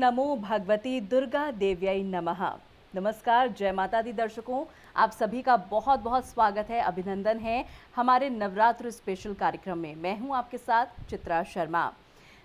नमो भगवती दुर्गा देव्यै नमः। नमस्कार, जय माता दी दर्शकों, आप सभी का बहुत बहुत स्वागत है, अभिनंदन है हमारे नवरात्र स्पेशल कार्यक्रम में। मैं हूं आपके साथ चित्रा शर्मा।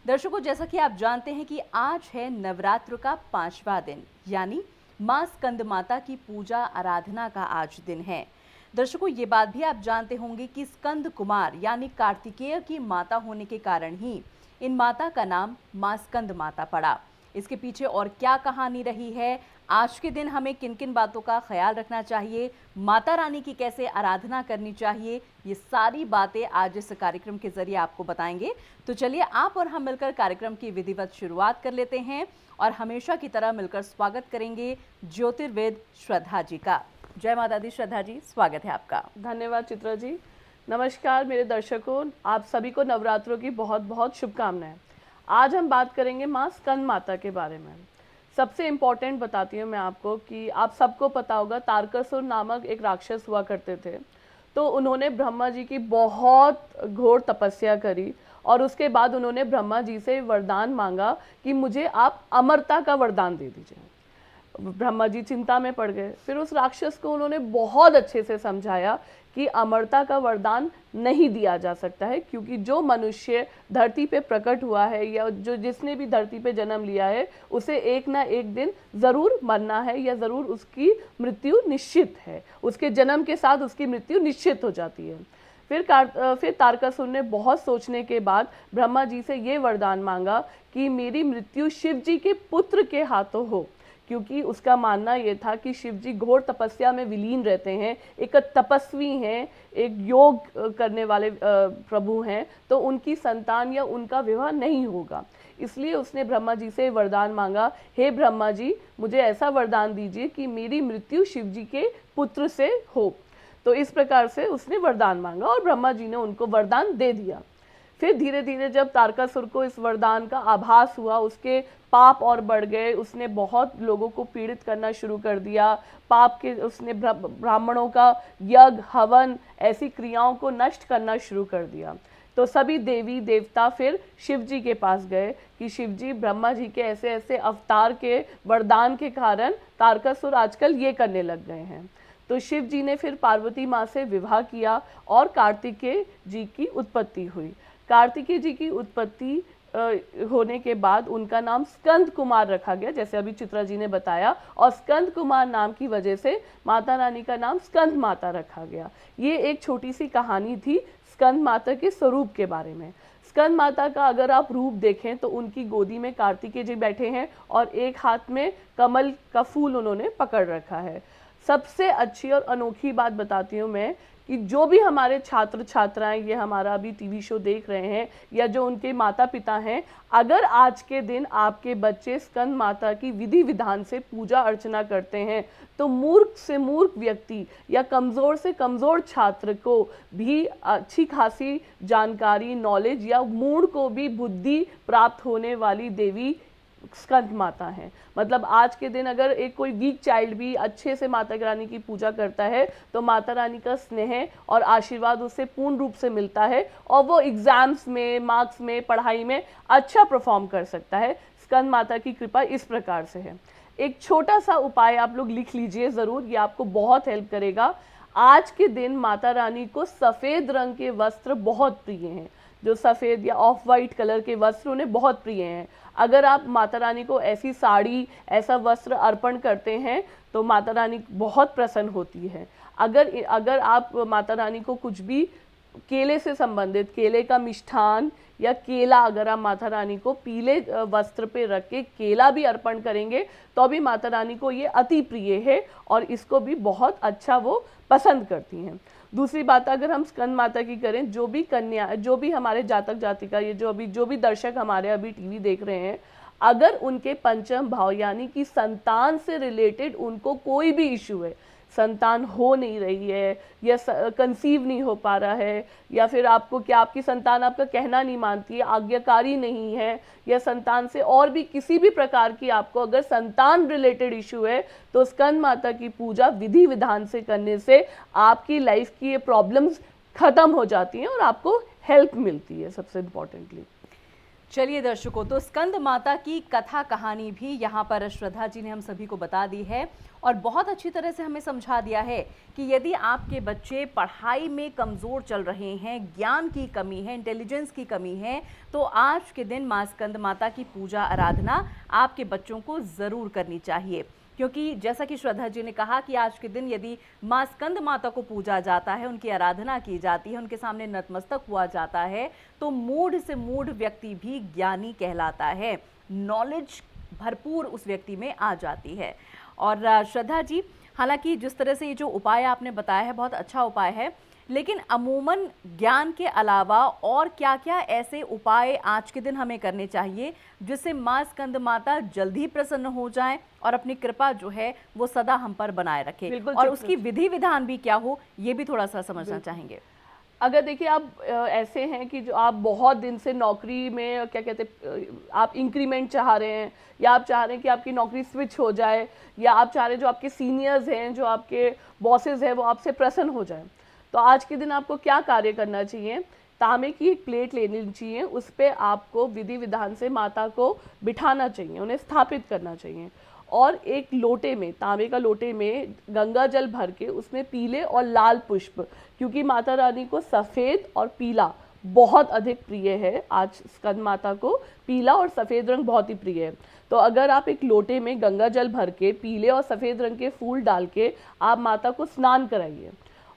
दर्शकों, जैसा कि आप जानते हैं कि आज है नवरात्र का 5वां दिन, यानी मां स्कंद माता की पूजा आराधना का आज दिन है। दर्शकों, ये बात भी आप जानते होंगे कि स्कंद कुमार यानी कार्तिकेय की माता होने के कारण ही इन माता का नाम मां स्कंद माता पड़ा। इसके पीछे और क्या कहानी रही है, आज के दिन हमें किन किन बातों का ख्याल रखना चाहिए, माता रानी की कैसे आराधना करनी चाहिए, ये सारी बातें आज इस कार्यक्रम के जरिए आपको बताएंगे। तो चलिए आप और हम मिलकर कार्यक्रम की विधिवत शुरुआत कर लेते हैं और हमेशा की तरह मिलकर स्वागत करेंगे ज्योतिर्वेद श्रद्धा जी का। जय माता दी श्रद्धा जी, स्वागत है आपका। धन्यवाद चित्रा जी। नमस्कार मेरे दर्शकों, आप सभी को नवरात्रों की बहुत बहुत शुभकामनाएं। आज हम बात करेंगे माँ स्कंद माता के बारे में। सबसे इम्पोर्टेंट बताती हूँ मैं आपको कि आप सबको पता होगा तारकासुर नामक एक राक्षस हुआ करते थे। तो उन्होंने ब्रह्मा जी की बहुत घोर तपस्या करी और उसके बाद उन्होंने ब्रह्मा जी से वरदान मांगा कि मुझे आप अमरता का वरदान दे दीजिए। ब्रह्मा जी चिंता में पड़ गए। फिर उस राक्षस को उन्होंने बहुत अच्छे से समझाया कि अमरता का वरदान नहीं दिया जा सकता है, क्योंकि जो मनुष्य धरती पे प्रकट हुआ है या जो जिसने भी धरती पे जन्म लिया है उसे एक ना एक दिन ज़रूर मरना है या ज़रूर उसकी मृत्यु निश्चित है। उसके जन्म के साथ उसकी मृत्यु निश्चित हो जाती है। फिर तारकासुर ने बहुत सोचने के बाद ब्रह्मा जी से ये वरदान मांगा कि मेरी मृत्यु शिव जी के पुत्र के हाथों हो, क्योंकि उसका मानना ये था कि शिव जी घोर तपस्या में विलीन रहते हैं, एक तपस्वी हैं, एक योग करने वाले प्रभु हैं, तो उनकी संतान या उनका विवाह नहीं होगा। इसलिए उसने ब्रह्मा जी से वरदान मांगा, हे ब्रह्मा जी, मुझे ऐसा वरदान दीजिए कि मेरी मृत्यु शिव जी के पुत्र से हो। तो इस प्रकार से उसने वरदान मांगा और ब्रह्मा जी ने उनको वरदान दे दिया। फिर धीरे धीरे जब तारकासुर को इस वरदान का आभास हुआ, उसके पाप और बढ़ गए, उसने बहुत लोगों को पीड़ित करना शुरू कर दिया। पाप के उसने ब्राह्मणों का यज्ञ हवन ऐसी क्रियाओं को नष्ट करना शुरू कर दिया। तो सभी देवी देवता फिर शिव जी के पास गए कि शिव जी, ब्रह्मा जी के ऐसे ऐसे अवतार के वरदान के कारण तारकासुर आजकल ये करने लग गए हैं। तो शिव जी ने फिर पार्वती माँ से विवाह किया और कार्तिकेय जी की उत्पत्ति हुई। कार्तिकेय जी की उत्पत्ति होने के बाद उनका नाम स्कंद कुमार रखा गया, जैसे अभी चित्रा जी ने बताया, और स्कंद कुमार नाम की वजह से माता रानी का नाम स्कंद माता रखा गया। ये एक छोटी सी कहानी थी स्कंद माता के स्वरूप के बारे में। स्कंद माता का अगर आप रूप देखें तो उनकी गोदी में कार्तिकेय जी बैठे हैं और एक हाथ में कमल का फूल उन्होंने पकड़ रखा है। सबसे अच्छी और अनोखी बात बताती हूँ मैं कि जो भी हमारे छात्र छात्राएं ये हमारा अभी टीवी शो देख रहे हैं या जो उनके माता पिता हैं, अगर आज के दिन आपके बच्चे स्कंद माता की विधि विधान से पूजा अर्चना करते हैं तो मूर्ख से मूर्ख व्यक्ति या कमज़ोर से कमज़ोर छात्र को भी अच्छी खासी जानकारी, नॉलेज या मूढ़ को भी बुद्धि प्राप्त होने वाली देवी स्कंद माता है। मतलब आज के दिन अगर एक कोई वीक चाइल्ड भी अच्छे से माता रानी की पूजा करता है तो माता रानी का स्नेह और आशीर्वाद उससे पूर्ण रूप से मिलता है और वो एग्जाम्स में, मार्क्स में, पढ़ाई में अच्छा परफॉर्म कर सकता है। स्कंद माता की कृपा इस प्रकार से है। एक छोटा सा उपाय आप लोग लिख लीजिए ज़रूर, ये आपको बहुत हेल्प करेगा। आज के दिन माता रानी को सफ़ेद रंग के वस्त्र बहुत प्रिय हैं। जो सफ़ेद या ऑफ वाइट कलर के वस्त्र उन्हें बहुत प्रिय हैं। अगर आप माता रानी को ऐसी साड़ी, ऐसा वस्त्र अर्पण करते हैं तो माता रानी बहुत प्रसन्न होती है। अगर आप माता रानी को कुछ भी केले से संबंधित, केले का मिष्ठान या केला, अगर आप माता रानी को पीले वस्त्र पे रख के केला भी अर्पण करेंगे तो भी माता रानी को ये अति प्रिय है और इसको भी बहुत अच्छा वो पसंद करती हैं। दूसरी बात, अगर हम स्कंद माता की करें, जो भी कन्या, जो भी हमारे जातक जातिका, ये जो भी दर्शक हमारे अभी टीवी देख रहे हैं, अगर उनके पंचम भाव यानी कि संतान से रिलेटेड उनको कोई भी इशू है, संतान हो नहीं रही है या कंसीव नहीं हो पा रहा है, या फिर आपको क्या आपकी संतान आपका कहना नहीं मानती है, आज्ञाकारी नहीं है, या संतान से और भी किसी भी प्रकार की आपको अगर संतान रिलेटेड इशू है, तो स्कंद माता की पूजा विधि विधान से करने से आपकी लाइफ की ये प्रॉब्लम्स खत्म हो जाती हैं और आपको हेल्प मिलती है सबसे इम्पोर्टेंटली। चलिए दर्शकों, तो स्कंद माता की कथा कहानी भी यहाँ पर श्रद्धा जी ने हम सभी को बता दी है और बहुत अच्छी तरह से हमें समझा दिया है कि यदि आपके बच्चे पढ़ाई में कमज़ोर चल रहे हैं, ज्ञान की कमी है, इंटेलिजेंस की कमी है, तो आज के दिन माँ स्कंद माता की पूजा आराधना आपके बच्चों को ज़रूर करनी चाहिए। क्योंकि जैसा कि श्रद्धा जी ने कहा कि आज के दिन यदि माँ स्कंद माता को पूजा जाता है, उनकी आराधना की जाती है, उनके सामने नतमस्तक हुआ जाता है, तो मूढ़ से मूढ़ व्यक्ति भी ज्ञानी कहलाता है, नॉलेज भरपूर उस व्यक्ति में आ जाती है। और श्रद्धा जी, हालांकि जिस तरह से ये जो उपाय आपने बताया है बहुत अच्छा उपाय है, लेकिन अमूमन ज्ञान के अलावा और क्या-क्या ऐसे उपाय आज के दिन हमें करने चाहिए जिससे माँ स्कंद माता जल्दी प्रसन्न हो जाएं और अपनी कृपा जो है वो सदा हम पर बनाए रखे, और उसकी विधि विधान भी क्या हो ये भी थोड़ा सा समझना चाहेंगे। अगर देखिए आप ऐसे हैं कि जो आप बहुत दिन से नौकरी में क्या कहते आप इंक्रीमेंट चाह रहे हैं, या आप चाह रहे हैं कि आपकी नौकरी स्विच हो जाए, या आप चाह रहे हैं जो आपके सीनियर्स हैं, जो आपके बॉसेस हैं, वो आपसे प्रसन्न हो जाए, तो आज के दिन आपको क्या कार्य करना चाहिए? तांबे की एक प्लेट लेनी चाहिए, उस पर आपको विधि विधान से माता को बिठाना चाहिए, उन्हें स्थापित करना चाहिए, और एक लोटे में, तांबे का लोटे में गंगा जल भर के उसमें पीले और लाल पुष्प, क्योंकि माता रानी को सफ़ेद और पीला बहुत अधिक प्रिय है। आज स्कंद माता को पीला और सफ़ेद रंग बहुत ही प्रिय है। तो अगर आप एक लोटे में गंगा जल भर के पीले और सफ़ेद रंग के फूल डाल के आप माता को स्नान कराइए,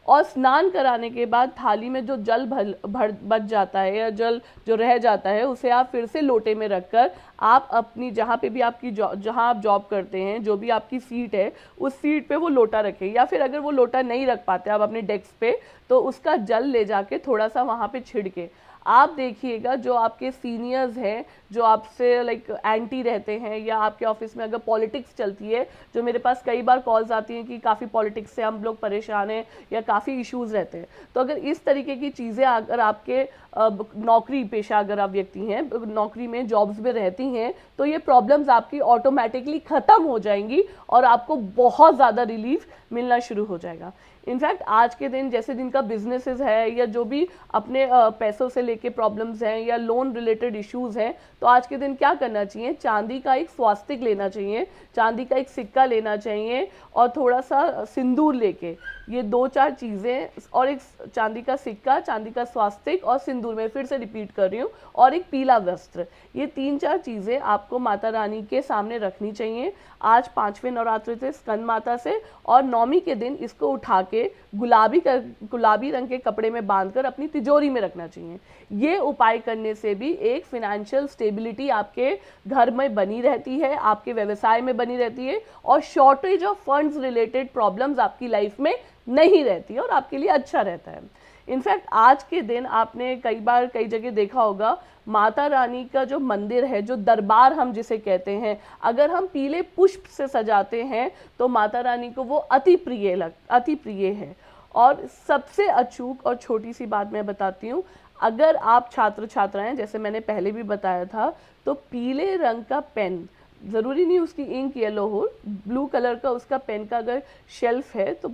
और स्नान कराने के बाद थाली में जो जल बच जाता है या जल जो रह जाता है उसे आप फिर से लोटे में रखकर आप अपनी जहाँ पे भी आपकी जहाँ आप जॉब करते हैं, जो भी आपकी सीट है, उस सीट पे वो लोटा रखें, या फिर अगर वो लोटा नहीं रख पाते आप अपने डेस्क पे, तो उसका जल ले जाके थोड़ा सा वहाँ पे छिड़के आप देखिएगा जो आपके सीनियर्स हैं, जो आपसे लाइक एंटी रहते हैं, या आपके ऑफिस में अगर पॉलिटिक्स चलती है, जो मेरे पास कई बार कॉल्स आती हैं कि काफ़ी पॉलिटिक्स से हम लोग परेशान हैं या काफ़ी इश्यूज रहते हैं, तो अगर इस तरीके की चीज़ें अगर आपके नौकरी पेशा अगर आप व्यक्ति हैं, नौकरी में जॉब्स में रहती हैं, तो ये प्रॉब्लम्स आपकी ऑटोमेटिकली ख़त्म हो जाएंगी और आपको बहुत ज़्यादा रिलीफ मिलना शुरू हो जाएगा। इनफैक्ट आज के दिन जैसे जिनका बिजनेसेस है, या जो भी अपने पैसों से लेके प्रॉब्लम्स हैं, या लोन रिलेटेड इश्यूज हैं, तो आज के दिन क्या करना चाहिए? चांदी का एक स्वास्तिक लेना चाहिए, चांदी का एक सिक्का लेना चाहिए, और थोड़ा सा सिंदूर लेके, ये 2-4 चीज़ें, और एक चांदी का सिक्का, चांदी का स्वास्तिक और सिंदूर, में फिर से रिपीट कर रही हूँ, और एक पीला वस्त्र, ये 3-4 चीज़ें आपको माता रानी के सामने रखनी चाहिए। आज 5वें नवरात्र थे स्कंद माता से, और नौमी के दिन इसको उठा के गुलाबी रंग के कपड़े में बांधकर अपनी तिजोरी में रखना चाहिए। ये उपाय करने से भी एक फिनेंशियल स्टेबिलिटी आपके घर में बनी रहती है, आपके व्यवसाय में बनी रहती है, और shortage of funds related problems आपकी लाइफ में नहीं रहती है, और आपके लिए अच्छा रहता है। इनफैक्ट आज के दिन आपने कई जगह देखा होगा, माता रानी का जो मंदिर है, जो दरबार हम जिसे कहते हैं, अगर हम पीले पुष्प से सजाते हैं तो माता रानी को वो अति प्रिय है। और सबसे अचूक और छोटी सी बात मैं बताती हूँ, अगर आप छात्र छात्राएं, जैसे मैंने पहले भी बताया था, तो पीले रंग का पेन, ज़रूरी नहीं उसकी इंक येलो हो, ब्लू कलर का उसका पेन का अगर शेल्फ है तो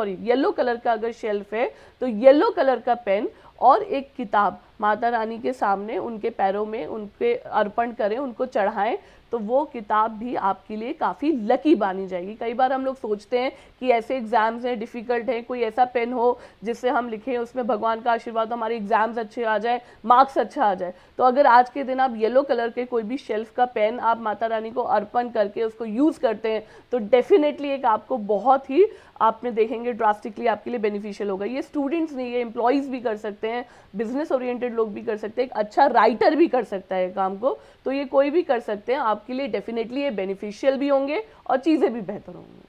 येलो कलर का अगर शेल्फ है तो येलो कलर का पेन, और एक किताब माता रानी के सामने उनके पैरों में उनके अर्पण करें, उनको चढ़ाएं, तो वो किताब भी आपके लिए काफ़ी लकी मानी जाएगी। कई बार हम लोग सोचते हैं कि ऐसे एग्ज़ाम्स हैं, डिफ़िकल्ट हैं, कोई ऐसा पेन हो जिससे हम लिखें, उसमें भगवान का आशीर्वाद, हमारे एग्ज़ाम्स अच्छे आ जाए, मार्क्स अच्छा आ जाए। तो अगर आज के दिन आप येलो कलर के कोई भी शेल्फ का पेन आप माता रानी को अर्पण करके उसको यूज़ करते हैं, तो डेफिनेटली एक आपको बहुत ही, आपने देखेंगे ड्रास्टिकली आपके लिए बेनिफिशियल होगा। ये स्टूडेंट्स नहीं, ये एम्प्लॉयज़ भी कर सकते हैं, बिजनेस ओरिएंटेड लोग भी कर सकते हैं, एक अच्छा राइटर भी कर सकता है काम को, तो ये कोई भी कर सकते हैं। आपके लिए डेफिनेटली ये बेनिफिशियल भी होंगे और चीज़ें भी बेहतर होंगी।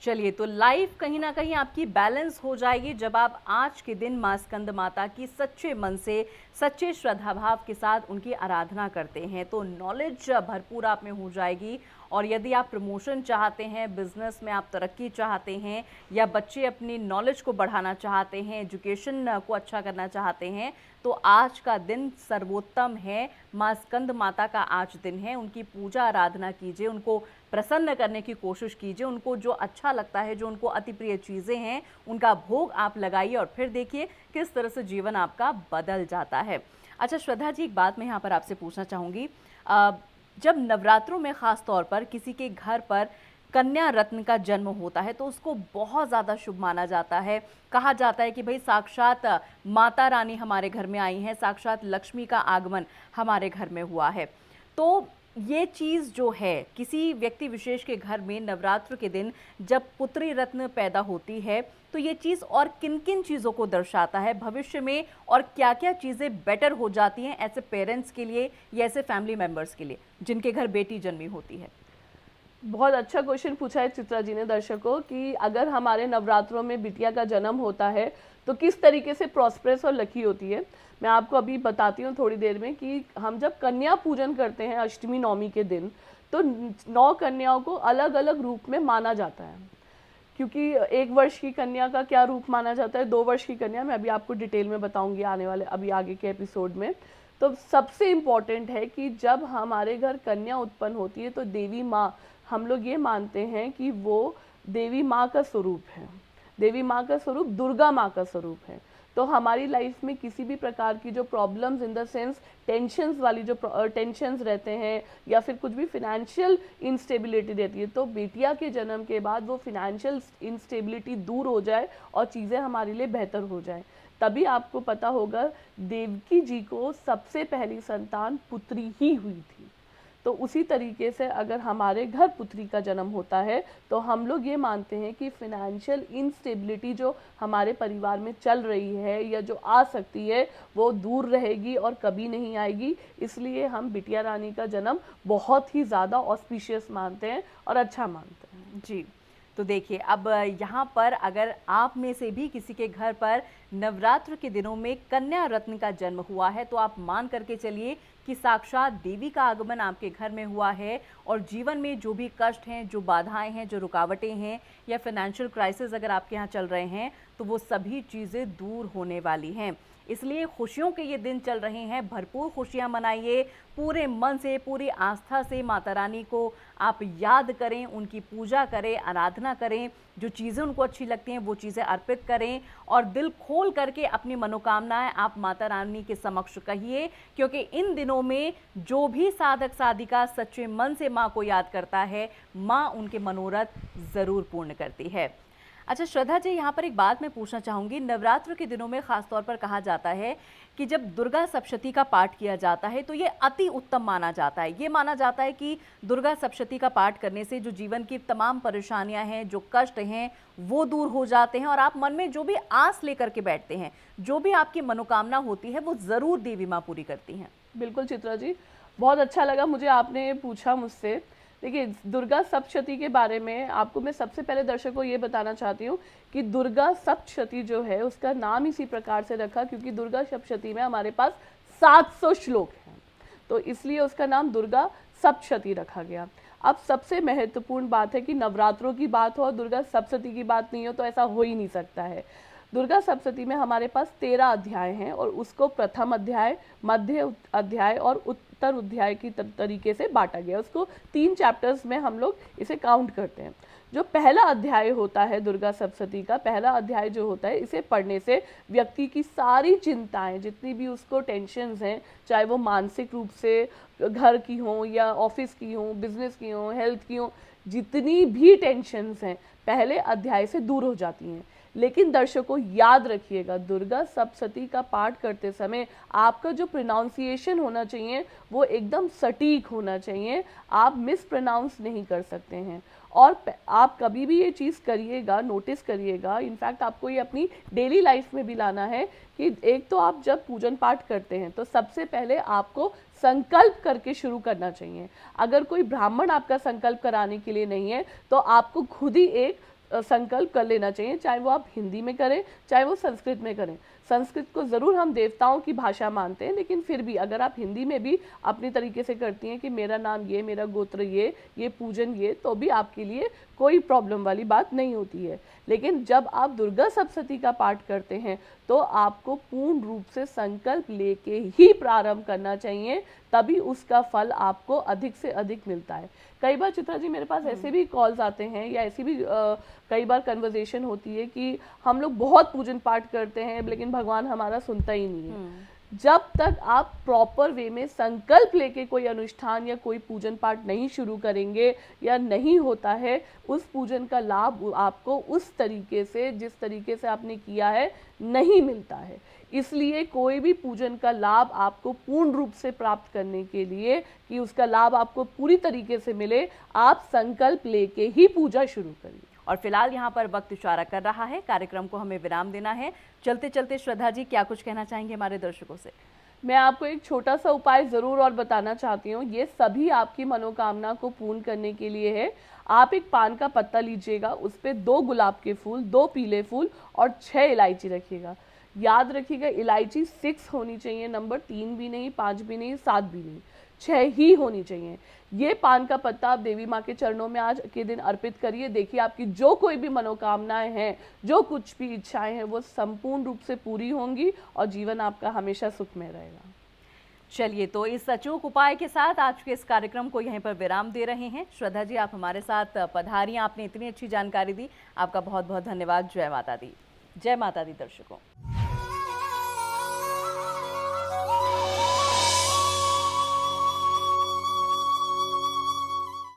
चलिए, तो लाइफ कहीं ना कहीं आपकी बैलेंस हो जाएगी जब आप आज के दिन माँ स्कंद माता की सच्चे मन से, सच्चे श्रद्धा भाव के साथ उनकी आराधना करते हैं, तो नॉलेज भरपूर आप में हो जाएगी। और यदि आप प्रमोशन चाहते हैं, बिजनेस में आप तरक्की चाहते हैं, या बच्चे अपनी नॉलेज को बढ़ाना चाहते हैं, एजुकेशन को अच्छा करना चाहते हैं, तो आज का दिन सर्वोत्तम है। माँ स्कंद माता का आज दिन है, उनकी पूजा आराधना कीजिए, उनको प्रसन्न करने की कोशिश कीजिए, उनको जो अच्छा लगता है, जो उनको अति प्रिय चीज़ें हैं, उनका भोग आप लगाइए, और फिर देखिए किस तरह से जीवन आपका बदल जाता है। अच्छा श्रद्धा जी, एक बात मैं यहाँ पर आपसे पूछना चाहूँगी। जब नवरात्रों में ख़ास तौर पर किसी के घर पर कन्या रत्न का जन्म होता है तो उसको बहुत ज़्यादा शुभ माना जाता है। कहा जाता है कि भाई साक्षात माता रानी हमारे घर में आई हैं, साक्षात लक्ष्मी का आगमन हमारे घर में हुआ है। तो ये चीज़ जो है किसी व्यक्ति विशेष के घर में नवरात्र के दिन जब पुत्री रत्न पैदा होती है तो ये चीज़ और किन किन चीज़ों को दर्शाता है भविष्य में, और क्या क्या चीज़ें बेटर हो जाती हैं ऐसे पेरेंट्स के लिए या ऐसे फैमिली मेम्बर्स के लिए जिनके घर बेटी जन्मी होती है। बहुत अच्छा क्वेश्चन पूछा है चित्रा जी ने दर्शकों कि अगर हमारे नवरात्रों में बिटिया का जन्म होता है तो किस तरीके से प्रॉस्परस और लकी होती है। मैं आपको अभी बताती हूँ थोड़ी देर में कि हम जब कन्या पूजन करते हैं अष्टमी नवमी के दिन तो 9 कन्याओं को अलग अलग रूप में माना जाता है। क्योंकि 1 वर्ष की कन्या का क्या रूप माना जाता है, 2 वर्ष की कन्या, मैं अभी आपको डिटेल में बताऊंगी आने वाले अभी आगे के एपिसोड में। तो सबसे इम्पॉर्टेंट है कि जब हमारे घर कन्या उत्पन्न होती है तो देवी माँ, हम लोग ये मानते हैं कि वो देवी माँ का स्वरूप है। देवी माँ का स्वरूप दुर्गा माँ का स्वरूप है। तो हमारी लाइफ में किसी भी प्रकार की जो problems in the sense tensions वाली जो टेंशन्स रहते हैं या फिर कुछ भी फिनेंशियल इंस्टेबिलिटी रहती है, तो बेटिया के जन्म के बाद वो फिनेंशियल इंस्टेबिलिटी दूर हो जाए और चीज़ें हमारे लिए बेहतर हो जाए। तभी आपको पता होगा देवकी जी को सबसे पहली संतान पुत्री ही हुई थी। तो उसी तरीके से अगर हमारे घर पुत्री का जन्म होता है तो हम लोग ये मानते हैं कि फिनेंशियल इंस्टेबिलिटी जो हमारे परिवार में चल रही है या जो आ सकती है वो दूर रहेगी और कभी नहीं आएगी। इसलिए हम बिटिया रानी का जन्म बहुत ही ज़्यादा ऑस्पिशियस मानते हैं और अच्छा मानते हैं। जी, तो देखिए अब यहाँ पर अगर आप में से भी किसी के घर पर नवरात्र के दिनों में कन्या रत्न का जन्म हुआ है तो आप मान करके चलिए कि साक्षात देवी का आगमन आपके घर में हुआ है, और जीवन में जो भी कष्ट हैं, जो बाधाएं हैं, जो रुकावटें हैं या फाइनेंशियल क्राइसिस अगर आपके यहाँ चल रहे हैं तो वो सभी चीज़ें दूर होने वाली हैं। इसलिए खुशियों के ये दिन चल रहे हैं, भरपूर खुशियां मनाइए, पूरे मन से, पूरी आस्था से माता रानी को आप याद करें, उनकी पूजा करें, आराधना करें, जो चीज़ें उनको अच्छी लगती हैं वो चीज़ें अर्पित करें और दिल खोल करके अपनी मनोकामनाएं आप माता रानी के समक्ष कहिए, क्योंकि इन दिनों में जो भी साधक साधिका सच्चे मन से माँ को याद करता है, माँ उनके मनोरथ ज़रूर पूर्ण करती है। अच्छा श्रद्धा जी, यहाँ पर एक बात मैं पूछना चाहूँगी। नवरात्र के दिनों में ख़ास तौर पर कहा जाता है कि जब दुर्गा सप्तशती का पाठ किया जाता है तो ये अति उत्तम माना जाता है। ये माना जाता है कि दुर्गा सप्तशती का पाठ करने से जो जीवन की तमाम परेशानियाँ हैं, जो कष्ट हैं, वो दूर हो जाते हैं और आप मन में जो भी आस लेकर के बैठते हैं, जो भी आपकी मनोकामना होती है, वो ज़रूर देवी माँ पूरी करती हैं। बिल्कुल चित्रा जी, बहुत अच्छा लगा मुझे आपने पूछा मुझसे। देखिए, दुर्गा सप्तशती के बारे में आपको मैं सबसे पहले दर्शकों को ये बताना चाहती हूँ कि दुर्गा सप्तशती जो है उसका नाम इसी प्रकार से रखा क्योंकि दुर्गा सप्तशती में हमारे पास 700 श्लोक हैं, तो इसलिए उसका नाम दुर्गा सप्तशती रखा गया। अब सबसे महत्वपूर्ण बात है कि नवरात्रों की बात हो और दुर्गा सप्तशती की बात नहीं हो तो ऐसा हो ही नहीं सकता है। दुर्गा सप्तशती में हमारे पास 13 अध्याय हैं और उसको प्रथम अध्याय, मध्य अध्याय और उत्तर अध्याय की तरीके से बांटा गया। उसको 3 चैप्टर्स में हम लोग इसे काउंट करते हैं। जो पहला अध्याय होता है दुर्गा सप्तशती का पहला अध्याय जो होता है, इसे पढ़ने से व्यक्ति की सारी चिंताएं, जितनी भी उसको टेंशन्स हैं, चाहे वो मानसिक रूप से घर की हों या ऑफिस की हों, बिजनेस की हों, हेल्थ की हों, जितनी भी टेंशन्स हैं पहले अध्याय से दूर हो जाती हैं। लेकिन दर्शकों याद रखिएगा, दुर्गा सप्तशती का पाठ करते समय आपका जो प्रोनाउंसिएशन होना चाहिए वो एकदम सटीक होना चाहिए। आप मिस प्रोनाउंस नहीं कर सकते हैं। और आप कभी भी ये चीज़ करिएगा, नोटिस करिएगा, इनफैक्ट आपको ये अपनी डेली लाइफ में भी लाना है कि एक तो आप जब पूजन पाठ करते हैं तो सबसे पहले आपको संकल्प करके शुरू करना चाहिए। अगर कोई ब्राह्मण आपका संकल्प कराने के लिए नहीं है तो आपको खुद ही एक संकल्प कर लेना चाहिए, चाहे वो आप हिंदी में करें चाहे वो संस्कृत में करें। संस्कृत को ज़रूर हम देवताओं की भाषा मानते हैं, लेकिन फिर भी अगर आप हिंदी में भी अपनी तरीके से करती हैं कि मेरा नाम ये, मेरा गोत्र ये पूजन ये, तो भी आपके लिए कोई प्रॉब्लम वाली बात नहीं होती है। लेकिन जब आप दुर्गा सप्तशती का पाठ करते हैं तो आपको पूर्ण रूप से संकल्प लेके ही प्रारंभ करना चाहिए, तभी उसका फल आपको अधिक से अधिक मिलता है। कई बार चित्रा जी मेरे पास ऐसे भी कॉल्स आते हैं या ऐसी भी कई बार कन्वर्सेशन होती है कि हम लोग बहुत पूजन पाठ करते हैं लेकिन भगवान हमारा सुनता ही नहीं है। जब तक आप प्रॉपर वे में संकल्प लेके कोई अनुष्ठान या कोई पूजन पाठ नहीं शुरू करेंगे या नहीं होता है, उस पूजन का लाभ आपको उस तरीके से, जिस तरीके से आपने किया है, नहीं मिलता है। इसलिए कोई भी पूजन का लाभ आपको पूर्ण रूप से प्राप्त करने के लिए, कि उसका लाभ आपको पूरी तरीके से मिले, आप संकल्प लेके ही पूजा शुरू करिए। और फिलहाल यहाँ पर वक्त इशारा कर रहा है, कार्यक्रम को हमें विराम देना है। चलते चलते श्रद्धा जी क्या कुछ कहना चाहेंगे हमारे दर्शकों से? मैं आपको एक छोटा सा उपाय ज़रूर और बताना चाहती हूँ। ये सभी आपकी मनोकामना को पूर्ण करने के लिए है। आप एक पान का पत्ता लीजिएगा, उस पे 2 गुलाब के फूल, 2 पीले फूल और 6 इलायची रखिएगा। याद रखिएगा, इलायची 6 होनी चाहिए, नंबर 3 भी नहीं, 5 भी नहीं, 7 भी नहीं, 6 ही होनी चाहिए। ये पान का पत्ता आप देवी माँ के चरणों में आज के दिन अर्पित करिए। देखिए, आपकी जो कोई भी मनोकामनाएं हैं, जो कुछ भी इच्छाएं हैं, वो संपूर्ण रूप से पूरी होंगी और जीवन आपका हमेशा सुखमय रहेगा। चलिए, तो इस अचूक उपाय के साथ आज के इस कार्यक्रम को यहीं पर विराम दे रहे हैं। श्रद्धा जी, आप हमारे साथ पधारी, आपने इतनी अच्छी जानकारी दी, आपका बहुत बहुत धन्यवाद। जय माता दी। जय माता दी दर्शकों।